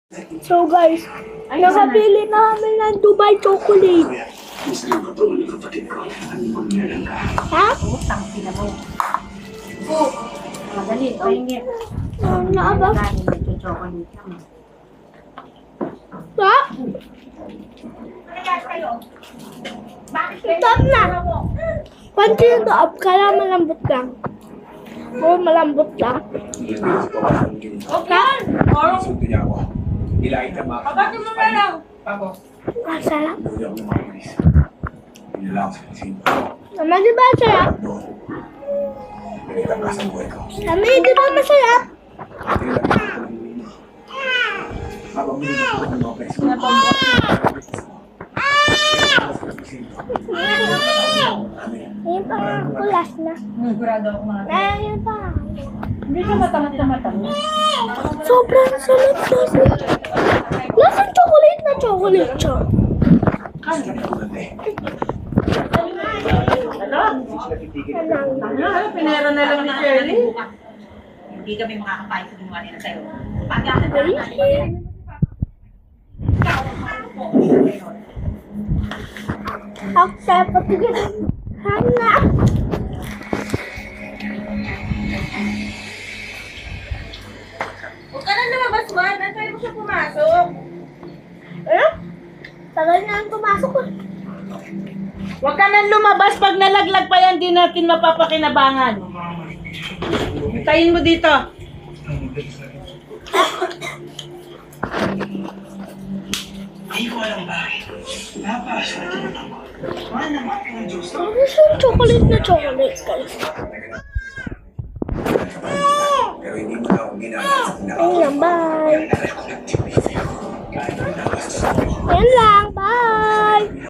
So guys, nakabili na kami ng Dubai chocolate. Ha? Utang sila mo. Madali, pahingi. Naabas? Chocolate lang. Ha? Stop na! Panty yung doab, kaya malambot lang. Oo, malambot lang. Okay! Sunto niya ako. Ilain ka mga Pagkati mo na lang! Ah, sarap. Hindi ako makakulis. Hindi lang sa kasino. Mama, di ba sarap? Ganitang ka sa buhay ko. Mami, di ba masarap? Habang minimum ko ng mga preso. Ayun pa nga, kulas na. Sigurado ako mga. Ayun pa. Hindi ka matamat na matamat. Sobrang sarap kasi. Lasang chocolate na chocolate siya. Ano? Pinera na lang ni Shirley. Hindi kami makakapayag sa gumawa nila sa'yo. Pag-asa Ako sa patigil. Hana. Huwag ka na lumabas, Juan. Antay mo siya pumasok. Eh? Tagal na ang pumasok ko. Huwag ka nang lumabas pag nalaglag pa yan, di natin mapapakinabangan. Hintayin mo dito. Hindi ko alam bakit. Napaswerte naman ako. Mahal naman ng Diyos. Ano siyang chocolate na chocolate guys? Pero hindi mo na ako ginagawa. Ayun lang, bye. Kaya na lang. Ayun lang.